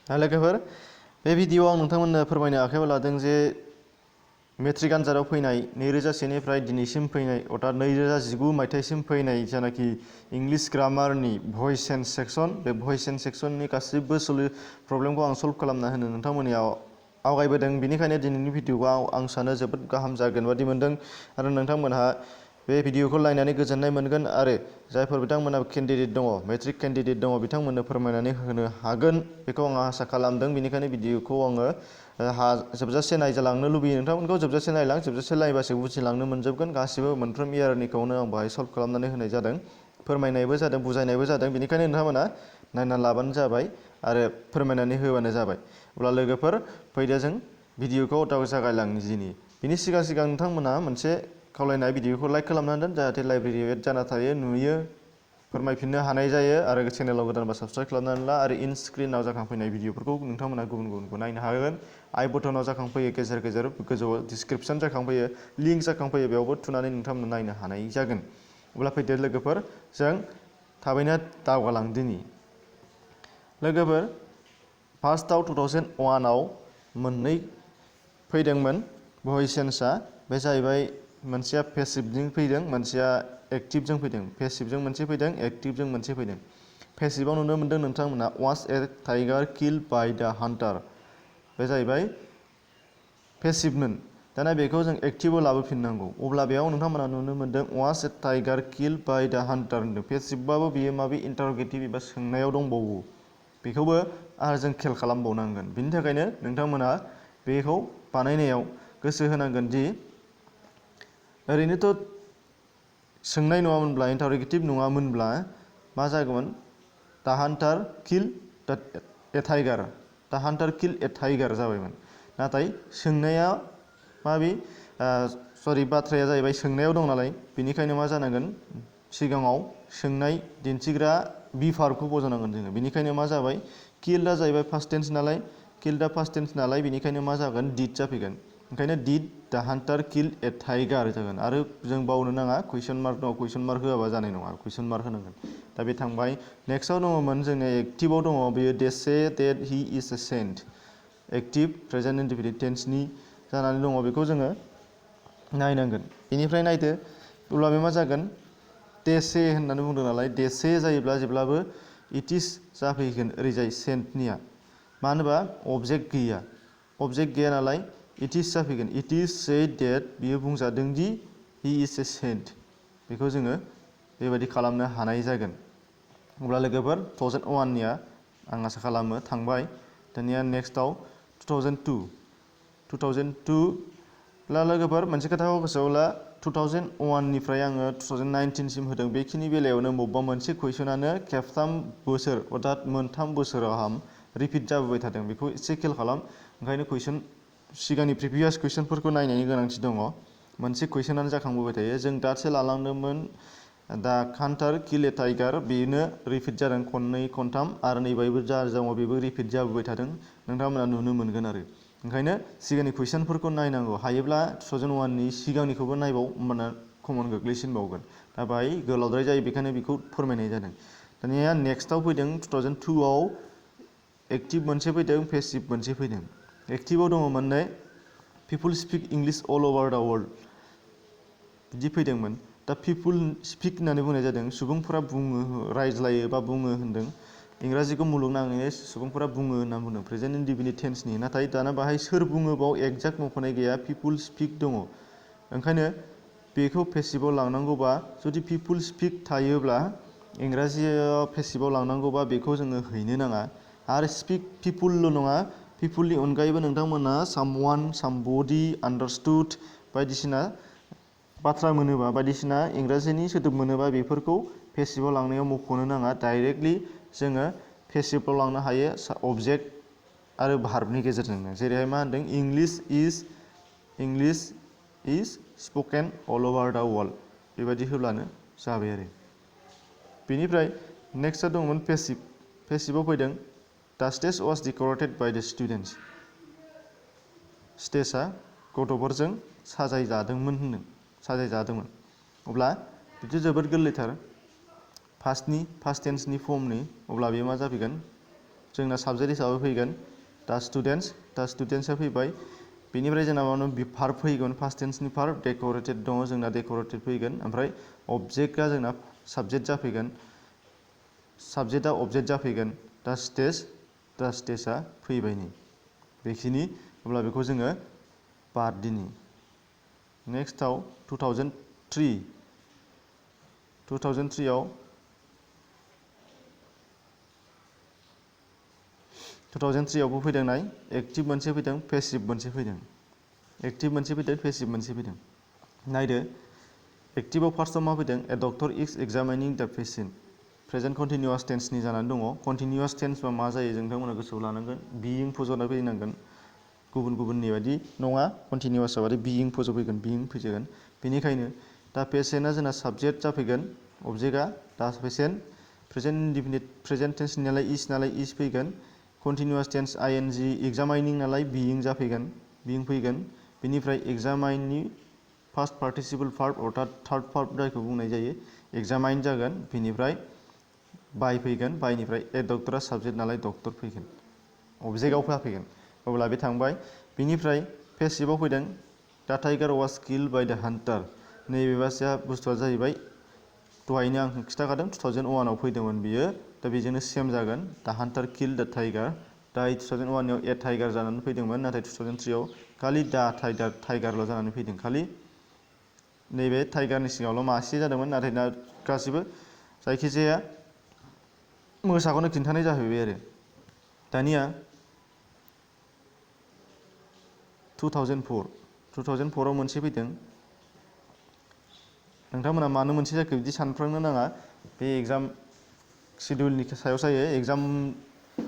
लोगोफोर बे भिडिअ'आव आं नोंथांमोननो फोरमायनो आखायाव लादों जे मेट्रिक आनजादाव फैनाय 2001 निफ्राय दिनैसिम फैनाय अर्थात 2019 मायथाइसिम फैनाय जानाखि इंलिश ग्रामारनि भइस एन्ड सेक्सन बे भइस एन्ड सेक्सननि गासिबो प्रब्लेमखौ आं सल्भ खालामना होनो नोंथांमोननियाव आवगायबोदों। बेनिखायनो दिनैनि भिडिअ'आव आं सानो जोबोद गाहाम जागोन बादि मोनदों आरो नोंथांमोनहा बे भिडिअ'खौ नायनानै गोजोननाय मोनगोन आरो जायफोर बिथांमोनहा केन्डिडेट दङ मेट्रिक केन्डिडेट दङ बिथांमोननो फोरमायनानै होनो हागोन बेखौ आं आसा खालामदों। बेनिखायनो भिडिअ'खौ आङो जोबजासे नायजालांनो लुबैयो। नोंथांमोनखौ जोबजासे नायलां, जोबजासे नायबासो बुजिलांनो मोनजोबगोन। गासिबो मोनफ्रोम इयारनिखौनो आं बाहाय सल्भ खालामनानै होनाय जादों, फोरमायनायबो जादों, बुजायनायबो जादों। बेनिखायनो नोंथांमोना नायना लाबानो जाबाय आरो फोरमायनानै होबानो जाबाय। अब्ला लोगोफोर फैदो जों भिडिअ'खौ जागायलांदिनि। बिनि सिगां नोंथांमोना मोनसे खावलायनाय भिडिअ'खौ लाइक खालामनानै दोन जाहाथे लाइब्रेरियाव एड जाना थायो, नुयो, फोरमायफिननो हानाय जायो आरो चेनेलाव गोदानबा साबस्क्राइब खालामनानै ला आरो इन स्क्रिनाव जाखांफैनाय भिडिअ'फोरखौ नोंथांमोना गुबुनखौ नायनो हागोन। आइ बटनाव जाखांफैयो, गेजेर गेजेर गोजौआव डिसक्रिपसन जाखांफैयो, लिंक जाखांफैयो, बेयावबो थुनानै नोंथांमोना नायनो हानाय जागोन। अब्ला फैदो लोगोफोर जों थाबैनो दावगालांदिनि। लोगोफोर फार्स्टआव 2001 आव मोननै फैदोंमोन भइसेन्सआ, बे जाहैबाय मोनसेया पेसिभजों फैदों, मोनसेया एक्टिभजों फैदों। पेसिभजों मोनसे फैदों, एक्टिभजों मोनसे फैदों। पेसिभआव नुनो मोनदों नोंथांमोना was a tiger killed by the Hunter, बे जाहैबाय पेसिभमोन। दाना बेखौ जों एक्टिभआव लाबोफिननांगौ। अब्ला बेयाव नोंथांमोना नुनो मोनदों was a tiger killed by the Hunter होनदों। पेसिभबाबो बियो माबे इन्टारगेटिभ एबा सोंनायाव दंबावो, बेखौबो आरो जों खेल खालामबावनांगोन। बिनि थाखायनो नोंथांमोना बेखौ बानायनायाव गोसो होनांगोन दि ओरैनोथ' सोंनाय नङामोनब्ला, इन्टारगेटिभ नङामोनब्ला मा जागौमोन? द हान्टार किल्ड ए टाइगार, द हान्टार किल्ड ए टाइगार जाबायमोन। नाथाय सोंनाया बाथ्राया जाहैबाय सोंनायाव दं नालाय, बेनिखायनो मा जानांगोन? सिगाङाव सोंनाय दिन्थिग्रा बि भार्बखौ बजायनांगोन जोङो। बेनिखायनो मा जाबाय? किल्डआ जाहैबाय फार्स्ट टेन्स नालाय, किल्डआ फार्स्ट टेन्स नालाय, बेनिखायनो मा जागोन? डिड जाफैगोन। ओंखायनो डिड द हान्टार किल्ड ए टाइगार जागोन। आरो जों बावनो नाङा कुइसन मार्क दङ, कुइसन मार्क होआबा जानाय नङा, कुइसन मार्क होनांगोन। दा बे थांबाय। नेक्स्टआव दङमोन जोंनि एक्टिभआव दङ बेयो दे say that he is a saint. Active present indefinite टेन्सनि जानानै दङ, बेखौ जोङो नायनांगोन। बेनिफ्राय नायदो, अब्ला बे मा जागोन? दे से होननानै बुंदों नालाय, दे से जायोब्ला जेब्लाबो इट इज जाफैगोन ओरैजाय सेन्टनिया। मानो होनबा अबजेक्ट गैया, अबजेक्ट गैया नालाय इट इज जाफैगोन। इट इज सेड डेट, बियो बुंजादों दि हि इज ए सेन्ट। बेखौ जोङो बेबायदि खालामनो हानाय जागोन। अब्ला लोगोफोर 2001 निया आं आसा खालामो थांबाय। दानिया नेक्स्टआव 2002 ला लोगोफोर मोनसे खोथाखौ गोसोआव ला, 2001 निफ्राय आङो 2019 सिम होदों। बेखिनि बेलायावनो बबेबा मोनसे कुइसनानो खेबथाम बोसोर अर्थात मोनथाम बोसोरावहाम रिपिट जाबोबाय थादों। बेखौ एसे खेल खालाम। ओंखायनो कुइसन सिगांनि प्रिभियास कुइसनफोरखौ नायनायनि गोनांथि दङ। मोनसे कुइसनानो जाखांबोबाय थायो। जों दासो लालांदोंमोन द हान्टार किल्ड ए टाइगार, बेनो रिपिट जादों खननै खनथाम आरो नैबायबो जा दङ बेबो रिपिट जाबोबाय थादों। नोंथांमोना नुनो मोनगोन आरो। ओंखायनो सिगांनि कुइसनफोरखौ नायनांगौ। हायोब्ला 2001 नि सिगांनिखौबो नायबाव, होमबाना कमन गोग्लैसिनबावगोन। दा बाहाय गोलावद्राय जायो, बेखायनो बेखौ फोरमायनाय जादों। दानिया नेक्स्टआव फैदों 2002 आव एक्टिभ मोनसे फैदों, पेसिभ मोनसे फैदों। एक्टिभआव दङ मोननै, पिपुल स्पिक इंलिश अल अभार द वर्ल्ड, बिदि फैदोंमोन। दा पिपुल स्पिक होननानै बुंनाय जादों, सुबुंफोरा बुङो, रायज्लायो बा बुङो होनदों। इंराजिखौ मुलुगनाङैनो सुबुंफोरा बुङो होनना बुंदों प्रेजेन्ट इन्डेफिनिट टेन्सनि। नाथाय दाना बाहाय सोर बुङो बाव एक्जाक्ट मख'नाय गैया, पिपुल स्पिक दङ। ओंखायनो बेखौ पेसिभआव लांनांगौबा, जुदि पिपुल स्पिक थायोब्ला इंराजियाव पेसिभआव लांनांगौबा बेखौ जोङो हैनो नाङा। आरो स्पिक पिपुलल' नङा, पिपुलनि अनगायैबो नोंथांमोना सामवान, सामबडि, आन्डारस्टुड बायदिसिना बाथ्रा मोनोबा, बायदिसिना इंराजिनि सोदोब मोनोबा बेफोरखौ पेसिभआव लांनायाव मख'नो नाङा। डाइरेक्टलि जोङो पेसिभआव लांनो हायो अबजेक्ट आरो भार्बनि गेजेरजोंनो। जेरैहाय मा होनदों? इंलिश इज स्पकेन अल अभार द वर्ल्ड, बेबायदि होब्लानो जाबाय आरो। बेनिफ्राय नेक्स्टआ दंमोन पेसिभ। पेसिभआव फैदों द stage was डेक'रेटेड by the students. स्टेजआ गथ'फोरजों साजायजादोंमोन। अब्ला बिदि जोबोद गोरलैथार, फार्स्ट टेन्सनि फर्मनि। अब्ला बेयो मा जाफैगोन? जोंना साबजेक्ट हिसाबै फैगोन दा स्टुडेन्ट्सआ फैबाय। बेनिफ्राय जोंना मा होनो भार्ब फैगोन फार्स्ट टेन्सनि भार्ब डेक'रेटेड दङ जोंना डेक'रेटेड फैगोन ओमफ्राय अबजेक्टआ जोंना साबजेक्ट जाफैगोन साबजेक्टआ अबजेक्ट जाफैगोन दा स्टेजआ फैबाय नै बेखिनि अब्ला बेखौ जोङो बाद दिनि नेक्स्टआव 2003आव 2003आवबो फैदों नाय एक्टिभ मोनसे फैदों पेसिभ मोनसे फैदों एक्टिभ मोनसे फैदों पेसिभ मोनसे फैदों नायदो एक्टिभआव फार्स्टआव मा फैदों ए डक्टर इज एग्जामिनिं दा पेशेन्ट प्रेजेन्ट कन्टिनिउआस टेन्सनि जानानै दङ कन्टिनिउआस टेन्सबा मा जायो जों नोंथांमोना गोसोआव लानांगोन बिइं फज'ना फैनांगोन गुबुननि बायदि नङा कन्टिनिउआसआव आरो बिइं फज'फैगोन बिइं फैगोन बेनिखायनो दा पेशेन्टआ जोंना साबजेक्ट जाफैगोन अबजेक्टआ दा पेशेन्ट प्रेजेन्ट इनडिफिनिट प्रेजेन्ट टेन्सनि नालाय इज फैगोन कन्टिनिउआस टेन्स आइएनजि एग्जामाइनिं नालाय बिइं जाफैगोन बिइं फैगोन बेनिफ्राय एग्जामाइननि फार्स्ट पार्टिसिपल भार्ब अर्थात थार्ड भार्ब जायखौ बुंनाय जायो एग्जामाइन जागोन बेनिफ्राय बाय फैगोन बायनिफ्राय ए डक्टरा साबजेक्ट नालाय डक्टर फैगोन अबजेक्टआव फैगोन अब्ला बे थांबाय बेनिफ्राय पेसिभआव फैदों दा tiger was killed by the Hunter नैबे बासिया बुस्थुआ जाहैबाय दहायनो आं खिन्थाखादों 2001आव फैदोंमोन बियो दा बेजोंनो सेम जागोन दा हान्टार किल्ड दा टाइगार दा 2001आव ए टाइगार जानानै फैदोंमोन नाथाय 2003आव खालि दा टाइगारल' जानानै फैदों खालि नैबे टाइगारनि सिगाङावल' मासे जादोंमोन नाथाय दा गासिबो जायखिजाया मोसाखौनो खिन्थानाय जाहैबाय आरो दानिया 2004आव मोनसे फैदों नोंथांमोना मानो मोनसे जाखो बिदि सानफ्रांनो नाङा बे एग्जाम सिडिउलनि सायाव जायो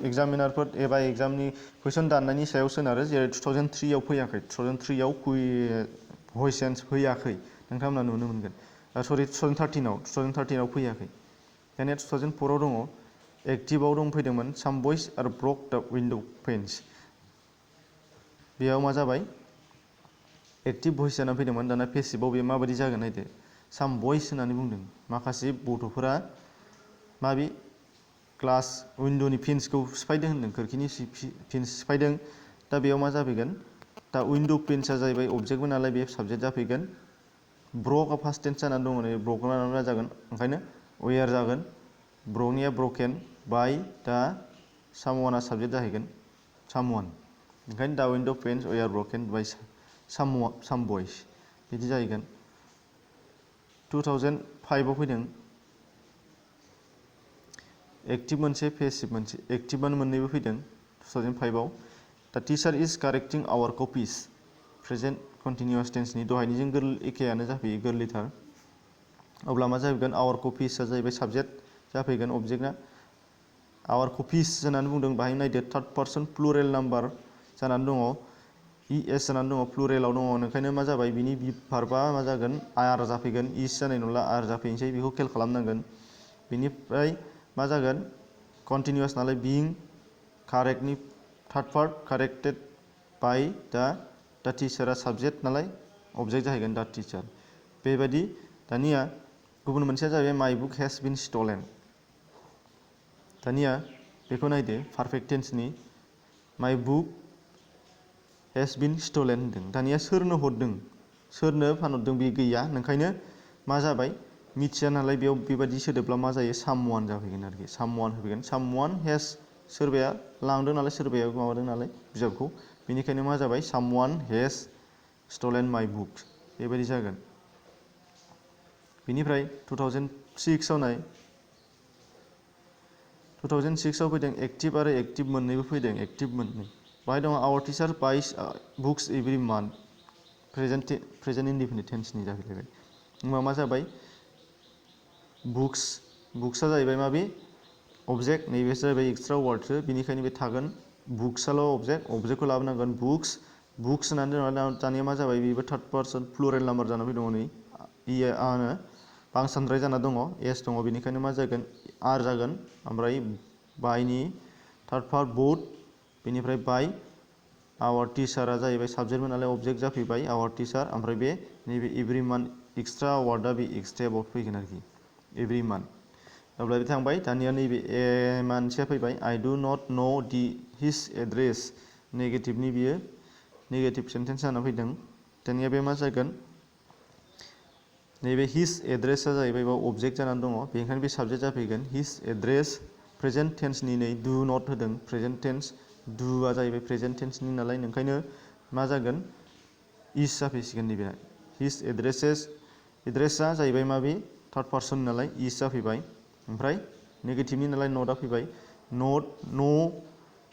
एग्जामिनारफोर एबा एग्जामनि कुइसन दाननायनि सायाव सोनारो जेरै 2003आव फैयाखै 2003आव भइस चेन्ज फैयाखै नोंथांमोना नुनो मोनगोन सरि 2013आव फैयाखै दानिया 2004आव दङ एक्टिभआव फैदोंमोन साम बयस आरो ब्रक दा विन्डो पेन्स बेयाव मा जाबाय एक्टिभ भइस जानानै फैदोंमोन दाना पेसिभआव बे माबायदि जागोन नायदो साम बयस होननानै बुंदों माखासे गथ'फोरा माबे ग्लास विन्डोनि फिन्सखौ सिफायदों होनदों खोरखिनि फिन्स सिफायदों दा बेयाव मा जाफैगोन दा विन्डो फिन्सआ जाहैबाय अबजेक्टबो नालाय बे साबजेक्ट जाफैगोन ब्रकआ फार्स्ट टेन्स जानानै दङ नै ब्रकआ मा जागोन ओंखायनो वेयार जागोन ब्रकनिया ब्रकेन बाय दा सामवानआ साबजेक्ट जाहैगोन सामवान ओंखायनो दा विन्डो पेन्स वेयार ब्रकेन बाय साम बयस बिदि जाहैगोन 2005आव फैदों एक्टिभ मोनसे पेसिभ मोनसे एक्टिभआनो मोननैबो फैदों 2005आव दा टिचार इज कारेक्टिं आवार कपिस प्रेजेन्ट कन्टिनिउआस टेन्सनि दहायनिजों एखेयानो जाफैयो गोरलैथार अब्ला मा जाहैगोन आवार कपिसआ जाहैबाय साबजेक्ट जाफैगोन अबजेक्टआ आवार कपिस होननानै बुंदों बाहाय नायदो थार्ड पार्सन प्लुरेल नाम्बार जानानै दङ इएस जानानै दङ प्लुरेलाव दङ ओंखायनो मा जाबाय बिनि भार्बआ मा जागोन आर जाफैगोन इस जानाय नंला आर जाफैनोसै बेखौ खेल खालामनांगोन बेनिफ्राय मा जागोन कन्टिनिउआस नालाय बिइं कारेक्टनि थार्ड पार्ट कारेक्टेड बाय दा टिचारा साबजेक्ट नालाय अबजेक्ट जाहैगोन दा टिचार बेबायदि दानिया गुबुन मोनसेया जाहैबाय माइ बुक हेज बिन स्टलेन दानिया बेखौ नायदो पारफेक्ट टेन्सनि माइ बुक हेज बिन स्टलेन होनदों दानिया सोरनो हरदों सोरनो फानहरदों बे गैया ओंखायनो मा जाबाय मिथिया नालाय बेयाव बेबायदि सोदोबब्ला मा जायो सामवान जाफैगोन आरोखि सामवान होफैगोन सामवान हेज सोरबाया लांदों नालाय सोरबाया माबादों नालाय बिजाबखौ बेनिखायनो मा जाबाय सामवान हेज स्टलेन माइ बुक बेबायदि जागोन बेनिफ्राय 2006आव नाय 2006आव फैदों एक्टिभ आरो एक्टिभ मोननैबो फैदों एक्टिभ मोननै बाहाय दङ our teacher buys books every month present indefinite टेन्सनि जाहैलायबाय होनबा मा जाबाय बुक्सआ जाहैबाय माबे अबजेक्ट नैबे जाहैबाय एक्सट्रा वार्डसो बेनिखायनो बे थागोन बुक्सआल' अबजेक्टखौ लाबोनांगोन बुक्स होननानै दानिया मा जाबाय बेबो थार्ड पार्सन प्लुरेल नाम्बार जानानै दङ नै आनो बांसानद्राय जाना दङ एस दङ बेनिखायनो मा जागोन आर जागोन ओमफ्राय बायनि थार्ड पार्ट बोथ बेनिफ्राय बाय आवार टिचारा जाहैबाय साबजेक्टमोन नालाय अबजेक्ट जाफैबाय आवार टिचार ओमफ्राय बे नैबे एभ्रि मान्थ एक्सट्रा वार्डआ बे एक्सट्रा वार्ड फैगोन आरोखि एभ्रि मान्थ अब्ला बे थांबाय दानिया नैबे मोनसेया फैबाय I do not know his address नेगेटिभनि बियो नेगेटिभ सेन्टेन्स जाना फैदों दानिया बे मा जागोन नैबे हिज एड्रेसा जाहैबाय बेयाव अबजेक्ट जानानै दङ बेनिखायनो बे साबजेक्ट जाफैगोन हिज एड्रेस प्रेजेन्ट टेन्सनि नै डु नट होदों प्रेजेन्ट टेन्स डुआ जाहैबाय प्रेजेन्ट टेन्सनि नालाय ओंखायनो मा जागोन इज जाफैसिगोन नैबे हिज एड्रेसा जाहैबाय माबे थार्ड पार्सन नालाय इज जाफैबाय ओमफ्राय नेगेटिभनि नालाय नटआ फैबाय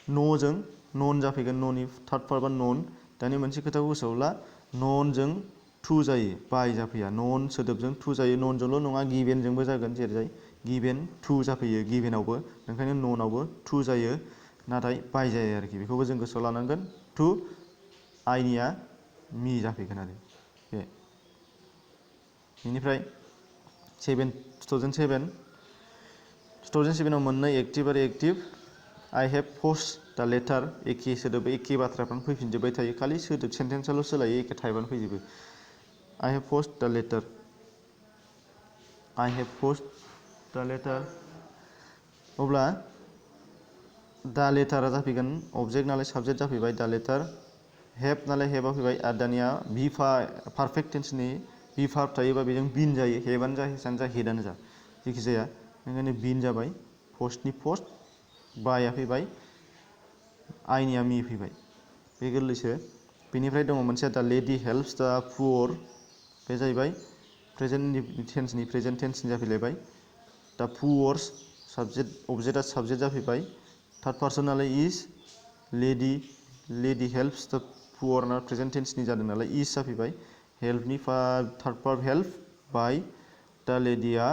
न'जों नन जाफैगोन न'नि थार्ड पार्टआ नन दानि मोनसे खोथाखौ गोसोआव ला ननजों टु जायो बाय जाफैया नन सोदोबजों टु जायो ननजोंल' नङा गिभेनजोंबो जागोन जेरै गिभेन टु जाफैयो गिभेनावबो ओंखायनो ननावबो टु जायो नाथाय बाय जायो आरोखि बेखौबो जों गोसोआव लानांगोन टु आइनिया मि जाफैगोन आरो बे बेनिफ्राय 2007आव मोननै एक्टिभ आरो active I have post the letter एखे सोदोब एखे बाथ्राफ्रानो फैफिनजोबबाय थायो खालि सोदोब सेन्टेन्सआल' सोलायो एखे टाइपआनो फैजोबो I have post the letter I have post the letter अब्ला दा लेटारा जाफैगोन अबजेक्ट नालाय साबजेक्ट जाफैबाय दा लेटार हेभ नालाय हेभआ फैबाय आरो दानिया पारफेक्ट टेन्सनि बि भार्ब थायोबा बेजों बिन जायो हेभआनो जा हेसानो जा हेडआनो जा जेखि जाया ओंखायनो बिन जाबाय पस्टनि पस्ट बाया फैबाय आइनिया मि फैबाय बे गोरलैसो बेनिफ्राय दङ मोनसे दा लेडि हेल्प्स दा पुअर बे जाहैबाय प्रेजेन्ट टेन्सनि जाफैलायबाय दा पुअर्स साबजेक्ट अबजेक्टआ साबजेक्ट जाफैबाय थार्ड पार्सन नालाय इज लेडि हेल्प्स दा पुअर ना प्रेजेन्ट टेन्सनि जादों नालाय इज जाफैबाय हेल्पनि थार्ड पार्ट हेल्प बाय दा लेडिया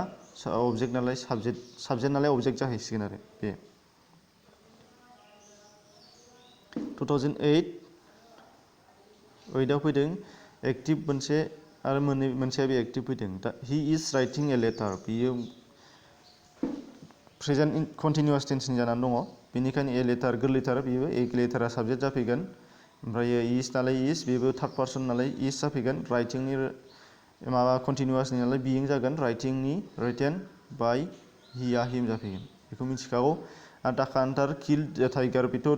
अबजेक्ट नालाय साबजेक्ट नालाय अबजेक्ट जाहैसिगोन आरो बे 2008आव फैदों एक्टिभ मोनसे आरो मोनसेया बे एक्टिभ फैदों दा he is writing A letter बियो प्रेजेन्ट कन्टिनिउवास टेन्सनि जानानै दङ बेनिखायनो ए लेटार गोरलैथार बेबो ए लेटारा साबजेक्ट जाफैगोन ओमफ्राय इज नालाय इज बेबो थार्ड पार्सन नालाय इज जाफैगोन राइटिंनि माबा कन्टिनिउवासनि नालाय बिइं जागोन राइटिंनि रिटेन बाय हिया हिम जाफैगोन बेखौ मिथिखागौ आरो दा कान्टार किल द टाइगार बेथ'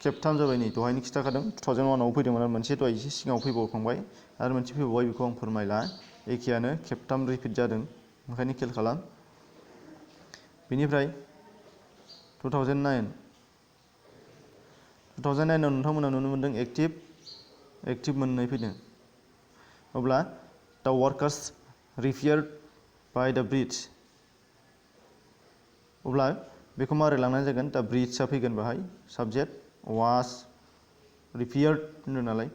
खेबथाम जाबाय नै दहायनो खिथाखादों 2001आव फैदोंमोन आरो मोनसे दहाय एसे सिगाङाव फैबावखांबाय आरो मोनसे फैबावबाय बेखौ आं फोरमायला एखेयानो खेबथाम रिपिट जादों ओंखायनो खेल खालाम बेनिफ्राय 2009आव नोंथांमोना नुनो मोनदों एक्टिभ मोननै फैदों अब्ला द वार्कार्स रिपेयार्ड बाय द ब्रिज अब्ला बेखौ माबोरै लांनाय जागोन दा ब्रिजआ फैगोन बेहाय साबजेक्ट वास रिपेयार्ड होनो नालाय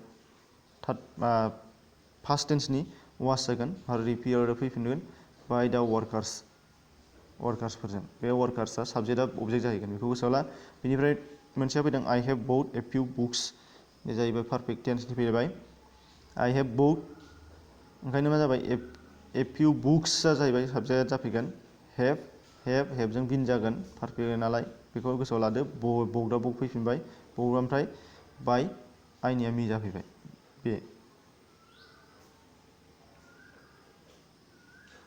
फार्स्ट टेन्सनि वास जागोन आरो रिपेयार्डआ फैफिनगोन बाय द वार्कार्सफोरजों बे वार्कार्सआ साबजेक्टआ अबजेक्ट जाहैगोन बेखौ गोसोआव ला बेनिफ्राय मोनसेया फैदों I have bought a few books बे जाहैबाय पारफेक्ट टेन्सनि फैबाय I have bought ओंखायनो मा जाबाय a few booksआ जाहैबाय साबजेक्टआ जाफैगोन हेभजों बिन जागोन पारफेक्ट नालाय बेखौ गोसोआव लादो बौदा बौ फैफिनबाय बौदा ओमफ्राय बाय आइनिया मि जाफैबाय बे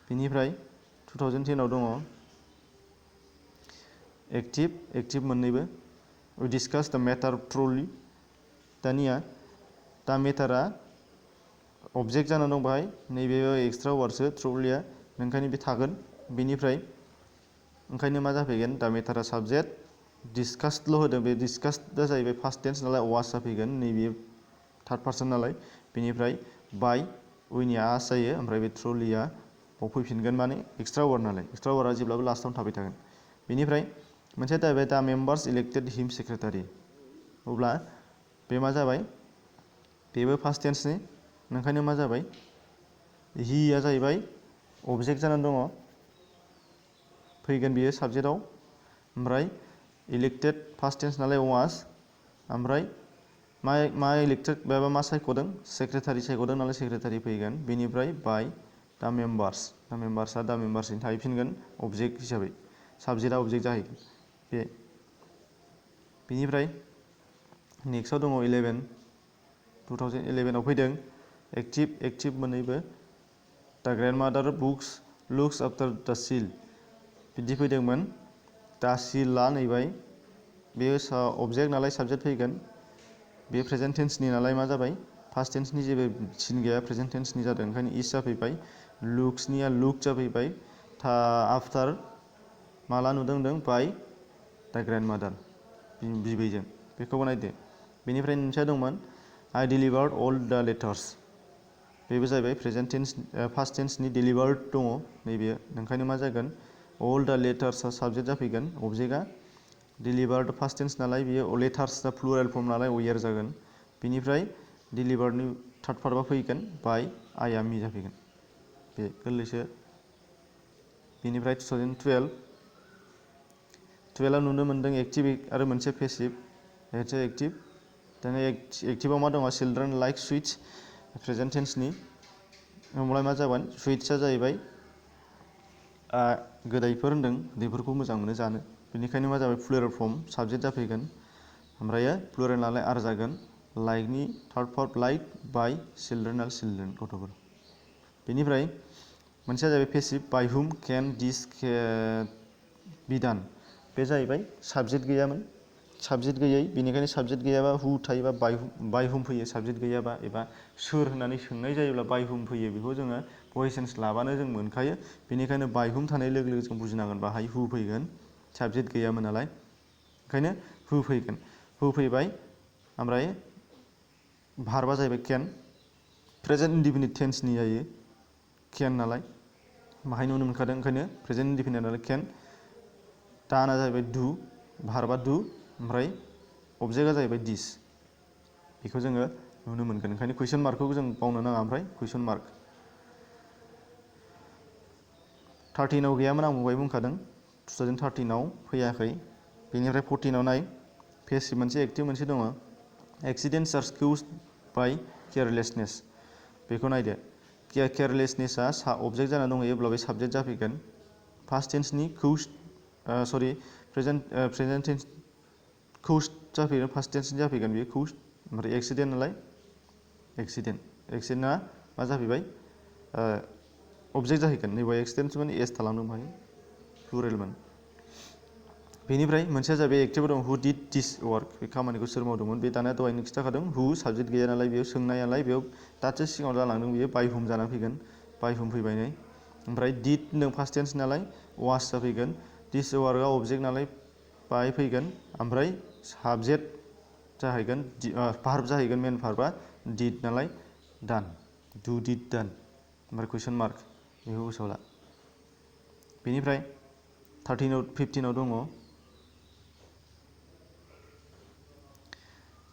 बेनिफ्राय 2010आव दङ एक्टिभ मोननैबो we discuss the matter thoroughly दानिया दा मेटारा अबजेक्ट जानानै दं बाहाय नैबे एक्सट्रा वार्डसो थ्रुलिया ओंखायनो बे थागोन बेनिफ्राय ओंखायनो मा जाफैगोन दा मेटारा साबजेक्ट डिसकास्डल' होदों बे डिसकास्डआ जाहैबाय फार्स्ट टेन्स नालाय वास जाफैगोन नैबे थार्ड पार्सन नालाय बेनिफ्राय बाय उइनिया आस जायो ओमफ्राय बे थ्रुलिया बाव फैफिनगोन माने एक्सट्रा वार्ड नालाय एक्सट्रा वार्डआ जेब्लाबो लास्टआवनो थाबाय थागोन बेनिफ्राय मोनसेया जाहैबाय दा मेम्बार्स इलेक्टेड हिम सेक्रेटारि अब्ला बे मा जाबाय बेबो फार्स्ट टेन्सनि ओंखायनो मा जाबाय हिया जाहैबाय अबजेक्ट जानानै दङ फैगोन बियो साबजेक्टआव ओमफ्राय इलेक्टेड फार्स्ट टेन्स नालाय वास ओमफ्राय मा इलेक्टेड एबा मा सायख'दों सेक्रेटारि सायख'दों नालाय सेक्रेटारि फैगोन बेनिफ्राय बाय दा मेम्बार्सआ दा मेम्बार्सनि थाहैफिनगोन अबजेक्ट हिसाबै साबजेक्टआ अबजेक्ट जाहैगोन बेनिफ्राय नेक्स्टआव दङ 2011आव फैदों एक्टिभ मोननैबो दा ग्रेन्डमादार लुक्स आफ्टार दा सिल बिदि फैदोंमोन। दासिला नैबाय बेयो अबजेक्ट नालाय साबजेक्ट फैगोन। बे प्रेजेन्ट टेन्सनि नालाय मा जाबाय पास्ट टेन्सनि जेबो सिन गैया प्रेजेन्ट टेन्सनि जादों ओंखायनो इज जाफैबाय। लुक्सनिया लुक जाफैबाय। आफ्टार माला नुदों होनदों बाय द ग्रेन्डमादार बिबैजों। बेखौबो नायदो। बेनिफ्राय मोनसेया दंमोन आइ डिलिभार्ड अल द लेटार्स। बेबो जाहैबाय प्रेजेन्ट टेन्स पास्ट टेन्सनि डिलिभार्ड दङ नैबे ओंखायनो मा जागोन अल द लेटार्सआ साबजेक्ट जाफैगोन अबजेक्टआ। डिलिभार्ड फार्स्ट टेन्स नालाय बियो लेटार्स दा प्लुरेल फर्म नालाय वेयर जागोन। बिनिफ्राय डिलिभार्डनि थार्ड पार्टआ फैगोन बाय आइ एम मी जाफैगोन। बे गोरलैसो। बेनिफ्राय 2012 नुनो मोन्दों एक्टिभ आरो मोनसे पेसिभ। मोनसे एक्टिभ दाना एक्टिभआव मा दङ चिलड्रेन लाइक सुइट्स प्रेजेन्ट टेन्सनि। होमब्ला मा जागोन सुइट्सआ जाहैबाय गोदैफोर होनदों गोदैफोरखौ मोजां मोनो जानो। बेनिखायनो मा जाबाय प्लुरेल फर्म साबजेक्ट जाफैगोन। ओमफ्रायो प्लुरेल नालाय आर जागोन। लाइकनि थार्ड पार्ट लाइक बाय चिलड्रेन आरो चिलड्रेन गथ'फोर। बेनिफ्राय मोनसेया जाहैबाय पेसिभ बाय हुम केन दिस बि डान। बे जाहैबाय साबजेक्ट गैयामोन साबजेक्ट गैयै बेनिखायनो साबजेक्ट गैयाबा हु थायोबा बाय हुम फैयो साबजेक्ट गैयाबा एबा सोर होननानै सोंनाय जायोब्ला बाय हुम फैयो। बेखौ जोङो भइसेन्स लाबानो जों मोनखायो। बेनिखायनो बाय हुम थानाय लोगो लोगो जों बुजिनांगोन बाहाय हु फैगोन साबजेक्ट गैयामोन नालाय ओंखायनो हु फैगोन। हु फैबाय ओमफ्राय भार्बआ जाहैबाय केन प्रेजेन्ट इनडिफिनिट टेन्सनि जायो केन नालाय बाहाय नुनो मोनखादों ओंखायनो प्रेजेन्ट इनडिफिनिट नालाय केन। डाना जाहैबाय डु भार्बआ डु ओमफ्राय अबजेक्टआ जाहैबाय दिस। बेखौ जोङो नुनो मोनगोन ओंखायनो कुइसन मार्कखौ जों बावनो नाङा ओमफ्राय कुइसन मार्क। 13आव गैयामोन आं बहाय बुंखादों 2013आव फैयाखै। बेनिफ्राय 14आव नाय पेसिभ मोनसे एक्टिभ मोनसे दङ एक्सिडेन्ट्स आर कज्ड बाय केयारलेसनेस। बेखौ नायदो केयारलेसनेसआ अबजेक्ट जानानै दंहैयो अब्ला बे साबजेक्ट जाफैगोन। पास्ट टेन्सनि प्रेजेन्ट टेन्स कज्ड जाफैगोन पास्ट टेन्सनि जाफैगोन बेयो कज्ड ओमफ्राय एक्सिडेन्ट नालाय एक्सिडेन्टआ मा जाफैबाय अबजेक्ट जाहैगोन। नैबे एक्सिडेन्टमोन एस थालांदों बाहाय प्लुरेलमोन। बेनिफ्राय मोनसेया जाहैबाय एक्टिभ दं हु डिड दिस वार्क बे खामानिखौ सोर मावदोंमोन। बे दाना दहायनो खिन्थाखादों हु साबजेक्ट गैया नालाय बेयाव सोंनाय नालाय बेयाव दासो सिगाङाव जालांदों बेयो बाय हुम जानानै फैगोन बाय हुम फैबाय नै। ओमफ्राय डिड होनदों फार्स्ट टेन्स नालाय वास जाफैगोन। दिस वार्कआ अबजेक्ट नालाय बाय फैगोन ओमफ्राय साबजेक्ट जाहैगोन भार्ब जाहैगोन मेन भार्बआ डिड नालाय डान डु डिड डान ओमफ्राय कुइसन मार्क बेखौ गोसोआव ला। बेनिफ्राय 15आव दङ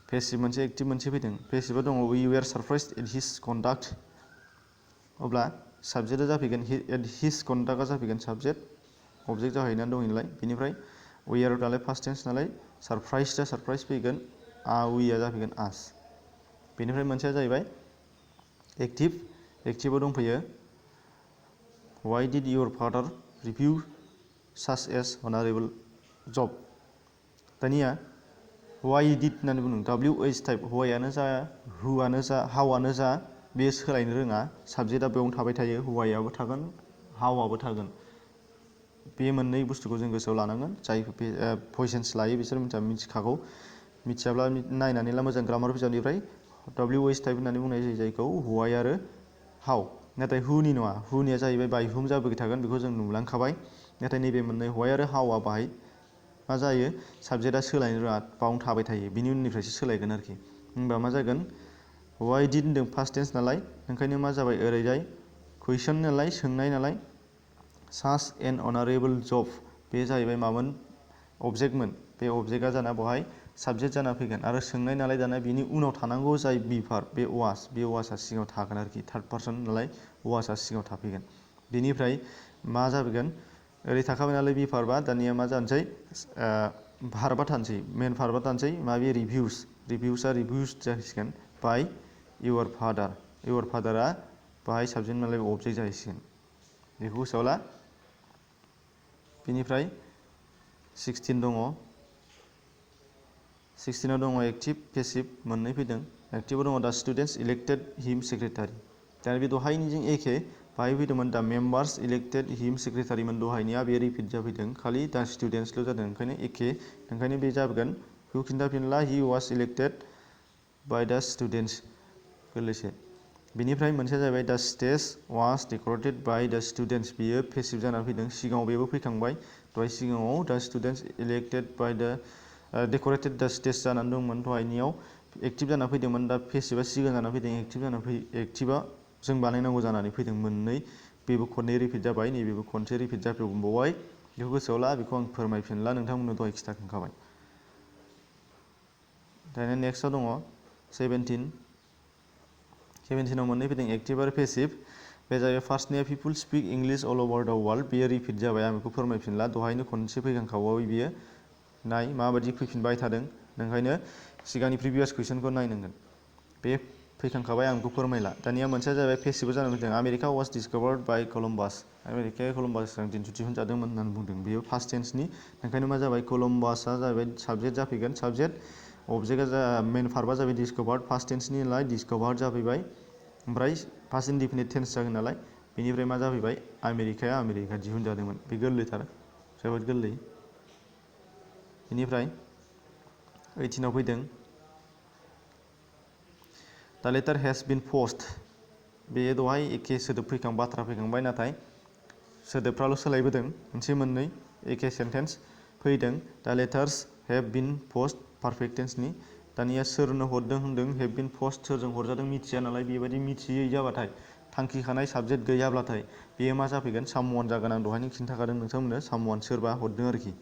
पेसिभ मोनसे एक्टिभ मोनसे फैदों। पेसिभआ दङ we were surprised at his conduct. अब्ला साबजेक्टआ जाफैगोन एट हिज कन्डाक्टआ जाफैगोन साबजेक्ट अबजेक्ट जाहैनानै दङ नालाय। बेनिफ्राय वी आर नालाय फार्स्ट टेन्स नालाय सारप्राइजआ सारप्राइज फैगोन वीआ जाफैगोन आस। बेनिफ्राय मोनसेया जाहैबाय एक्टिभआव दंफैयो why did your father review such as honourable job. दानिया वाइ डिड होननानै बुंदों WH टाइप हौवायानो जा हुआनो जा हाउआनो जा बे सोलायनो रोङा साबजेक्टआ बेयावनो थाबाय थायो हौवायाबो थागोन हाउआबो थागोन। बे मोननै बुस्थुखौ जों गोसोआव लानांगोन जाय भइसेन्स लायो बिसोर मिथिखागौ। मिथियाब्ला नायनानै ला मोजां ग्रामार बिजाबनिफ्राय WH टाइप होननानै बुंनाय जायो जायखौ हौवाय आरो हाउ। नाथाय हुनि नङा हुनिया जाहैबाय बाय हुम जाबोबाय थागोन बेखौ जों नुलांखाबाय। नाथाय नैबे मोननै हौवाय आरो हाउआ बाहाय मा जायो साबजेक्टआ सोलायनो रोङा बावनो थाबाय थायो बिनि उननिफ्रायसो सोलायगोन आरोखि। होमबा मा जागोन वाइ डिड होनदों फार्स्ट टेन्स नालाय ओंखायनो मा जाबाय ओरैजाय कुइसन नालाय सोंनाय नालाय साच एन अनारेबल जब बे जाहैबाय मामोन अबजेक्टमोन। बे अबजेक्टआ जाना बेवहाय साबजेक्ट जाना फैगोन आरो सोंनाय नालाय दाना बिनि उनाव थानांगौ जाय बि भार्ब बे वासआ सिगाङाव थागोन आरोखि थार्ड पार्सन नालाय वासआ सिगाङाव थाफैगोन। बेनिफ्राय मा जागोन ओरै थाखाबाय नालाय बि भार्बआ दानिया मा जानोसै भार्बआ थानोसै मेन भार्बआ थानोसै माबे रिभिउसआ रिभिउसड जाहैसिगोन बाय इयर फादारआ बाहाय साबजेक्ट नालाय अबजेक्ट जाहैसिगोन बेखौ गोसोआव ला। बेनिफ्राय 16आव दङ एक्टिभ पेसिभ मोननै फैदों। एक्टिभआव दङ दा स्टुडेन्टस इलेक्टेड हिम सेक्रेटारि। दा बे दहायनिजों एखे बाहाय फैदोंमोन दा मेम्बार्स इलेक्टेड हिम सेक्रेटारिमोन दहायनिया बे रिपिट जाफैदों खालि दा स्टुडेन्टसल' जादों ओंखायनो एखे ओंखायनो बे जागोन बेखौ खिन्थाफिनला हि वाज इलेक्टेड बाय दा स्टुडेन्टस गोरलैसो बेनिफ्राय मोनसेया जाहैबाय दा स्टेज वाज डेक'रेटेड बाय दा स्टुडेन्टस बियो पेसिभ जानानै फैदों सिगाङाव बेबो फैखांबाय दहाय सिगाङाव दा स्टुडेन्टस इलेक्टेड बाय दा डेक'रेटेड दा स्टेज जानानै दंमोन दहायनियाव एक्टिभ जाना फैदोंमोन दा पेसिभा सिगां जाना फैदों एक्टिभा जों बानायनांगौ जानानै फैदों मोननै बेबो खननै रिपिट जाबाय नैबेबो खनसे रिपिट जाफिनबावबाय बेखौ गोसोआव ला बेखौ आं फोरमायफिनला नोंथांमोननो दहाय खिन्थाखांखाबाय दानिया नेक्स्टआव दङ 17 आव मोननै फैदों एक्टिभ आरो पेसिभ बे जाहैबाय फार्स्टनिया पिपुल स्पिक इंलिश अल अभार द वर्ल्ड बेयो रिपिट जाबाय आं बेखौ फोरमायफिनला दहायनो खनसे फैखांखाबाय बियो नाय माबायदि फैफिनबाय थादों नोंखायनो सिगांनि प्रिभियास कुइसनखौ नायनांगोन बे फैखांखाबाय आं बेखौ फोरमायला दानिया मोनसेया जाहैबाय पेसिभबो जानानै फैदों आमेरिका वाज डिसकभार्ड बाय कलम्बास आमेरिकाया कलम्बासजों दिहुनजादोंमोन होननानै बुंदों बेयो पास्ट टेन्सनि ओंखायनो मा जाबाय कलम्बासआ जाहैबाय साबजेक्ट जाफैगोन साबजेक्ट अबजेक्टआ मेन भार्बआ जाबाय डिसकभार्ड पास्ट टेन्सनि नालाय डिसकभार्ड जाफैबाय ओमफ्राय पास्ट इनडिफिनिट टेन्स जागोन नालाय बेनिफ्राय मा जाफैबाय आमेरिका दिहुनजादोंमोन बे गोरलैथार जोबोद गोरलै बेनिफ्राय 18 आव फैदों दा लेटार हेज बिन पस्ट बेयो दहाय एखे सोदोब बाथ्रा फैखांबाय नाथाय सोदोबफ्राल' सोलायबोदों मोनसे मोननै एखे सेन्टेन्स फैदों दा letters have been past perfect टेन्सनि दानिया सोरनो हरदों होनदों हेभ बिन पस्ट सोरजों हरजादों मिथिया नालाय बेबायदि मिथियै जाबाथाय थांखिखानाय साबजेक्ट गैयाब्लाथाय बेयो मा जाफैगोन सामवान जागोन आं दहायनो खिन्थाखादों नोंथांमोननो सामवान सोरबा हरदों आरोखि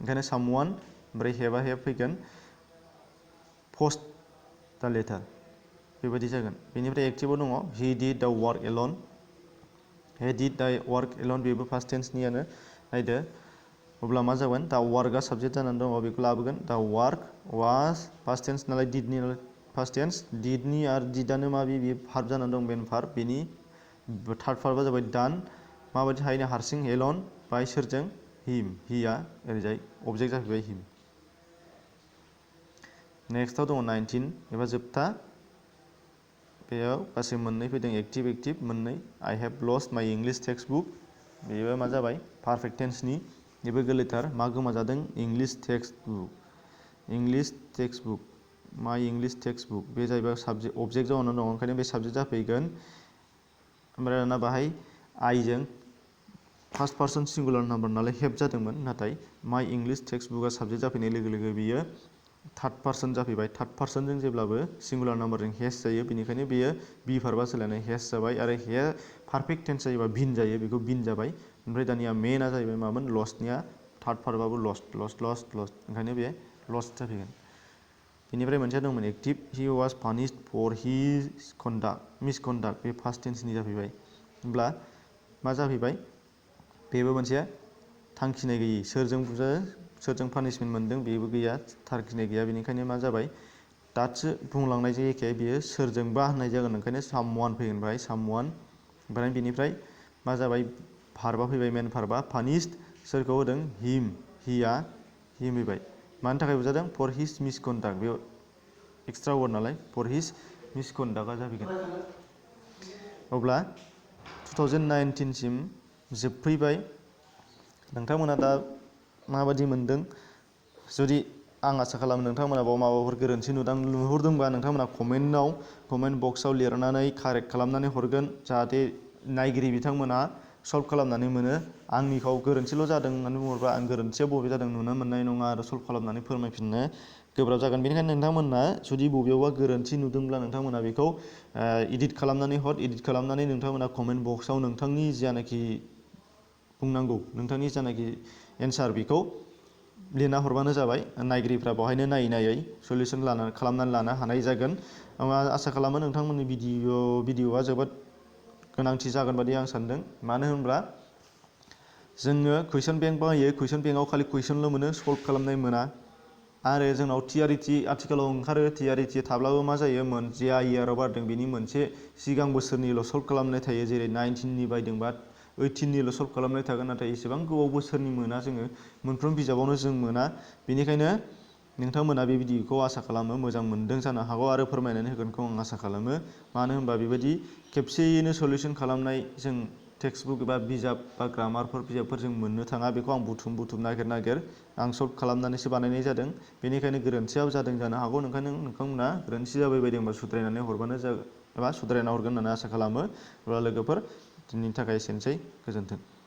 ओंखायनो सामवान ओमफ्राय हेभा हेभ फैगोन पस्ट दा लेटार बेबायदि जागोन बेनिफ्राय एक्टिभआव दङ हि डिड दा वार्क एलन हि डिड दा वार्क एलन बेबो पास्ट टेन्सनियानो नायदो अब्ला मा जागोन दा वार्कआ साबजेक्ट जानानै दङ बेखौ लाबोगोन दा वार्क वाज पास्ट टेन्स नालाय डिडनि पास्ट टेन्स डिडनि आरो डिडआनो मा बे भार्ब जानानै दं मेन भार्ब बेनि थार्ड भार्बआ जाबाय डान माबायदि हायनो हारसिं एलन बाय सोरजों हिम हिया ओरैजाय अबजेक्ट जाफैबाय हिम नेक्स्टआव दङ 19 एबा जोबथा बेयाव गासै मोननै फैदों एक्टिभ मोननै आइ हेभ लस्ट माइ इंलिश टेक्स्ट बुक बेबो मा जाबाय पारफेक्ट टेन्सनि बेबो गोरलैथार मा गोमाजादों इंलिश टेक्स्ट बुक माइ इंलिश टेक्स्ट बुक बे जाहैबाय साबजेक्ट अबजेक्ट जानानै दङ ओंखायनो बे साबजेक्ट जाफैगोन ओमफ्राय दाना बाहाय आइजों फार्स्ट पार्सन सिंगुलार नाम्बार नालाय हेभ जादोंमोन नाथाय माइ इंलिश टेक्स्ट बुकआ साबजेक्ट जाफैनाय लोगो लोगो बियो थार्ड पार्सन जाफैबाय थार्ड पार्सनजों जेब्लाबो सिंगुलार नाम्बारजों हेज जायो बेनिखायनो बेयो बि भार्बआ सोलायनाय हेज जाबाय आरो हे पारफेक्ट टेन्स जायोबा बिन जायो बेखौ बिन जाबाय ओमफ्राय दानिया मेनआ जाहैबाय मामोन लस्टनिया थार्ड भार्बआबो लस्ट ओंखायनो बे लस्ट जाफैगोन बेनिफ्राय मोनसेया दंमोन active he was punished for his misconduct बे पास्ट टेन्सनि जाफैबाय होमब्ला मा जाफैबाय बेबो मोनसे थांखिनाय गैयि सोरजों पानिशमेन्ट मोनदों बेबो गैया थांखिनाय गैया बेनिखायनो मा जाबाय दासो बुंलांनायजों एखे बेयो सोरजोंबा होननाय जागोन ओंखायनो सामवान फैगोन बाहाय सामवान ओमफ्राय बेनिफ्राय मा जाबाय भार्बआ फैबाय मेन भार्बआ पानिश्ड सोरखौ होदों हिया हिम फैबाय मानि थाखाय बुजादों फर हिज मिसकन्डाक्ट बे एक्सट्रा वार्ड नालाय फर हिज मिसकन्डाक्टआ जाफैगोन अब्ला 2019 सिम जोबफैबाय नोंथांमोना दा माबायदि मोनदों जुदि आं आसा खालामो नोंथांमोना बाव माबाफोर गोरोन्थि नुहुरदोंबा नोंथांमोना कमेन्ट बक्सआव लिरनानै कारेक्ट खालामनानै हरगोन जाहाथे नायगिरि बिथांमोना सल्भ खालामनानै मोनो आंनिखौ गोरोन्थिल' जादों होननानै बुङोब्ला आं गोरोन्थिया बबे जादों नुनो मोननाय नङा आरो सल्भ खालामनानै फोरमायफिननो गोब्राब जागोन बेनिखायनो नोंथांमोना जुदि बबेयावबा गोरोन्थि नुदोंब्ला नोंथांमोना बेखौ एडिट खालामनानै एडिट खालामनानै नोंथांमोना कमेन्ट बक्सआव नोंथांनि जानाखि बुंनांगौ नोंथांनि जानाखि एन्सार बेखौ लिरना हरबानो जाबाय नायगिरिफ्रा बेवहायनो नायै सलिउसन खालामनानै लानो हानाय जागोन आं आसा खालामो नोंथांमोननि भिडिअआ जोबोद गोनांथि जागोन बादि आं सानदों मानो होनब्ला जोङो कुइसन बेंक बाहायो कुइसन बेंकआव खालि कुइसनल' मोनो सल्भ खालामनाय मोना आरो जोंनाव थियारिटि आथिखालाव ओंखारो थियारिटि थाब्लाबो मा जायो जे इयाराव बारदों बेनि मोनसे सिगां बोसोरनिल' सल्भ खालामनाय थायो जेरै 19नि बायदोंबा 18निल' सल्भ खालामनाय थागोन नाथाय एसेबां गोबाव बोसोरनि मोना जोङो मोनफ्रोम बिजाबावनो जों मोना बेनिखायनो नोंथांमोना बे भिडिअखौ आसा खालामो मोजां मोनदों जानो हागौ आरो फोरमायनानै होगोनखौ आं आसा खालामो मानो होनबा बेबायदि खेबसेयैनो सलिउसन खालामनाय जों टेक्स्ट बुक एबा बिजाब बा ग्रामारफोर बिजाबफोर जों मोननो थाङा, बेखौ आं बुथुम नागिर आं सल्भ खालामनानैसो बानायनाय जादों। बेनिखायनो गोरोन्थियाव जादों जानो हागौ, नोंथांमोना गोरोन्थि जाबाय बायदोंबा सुद्रायनानै हरबानो जागोन एबा सुद्रायना हरगोन होननानै आसा खालामो। अब्ला लोगोफोर दिनैनि थाखाय एसेनोसै, गोजोन्थों।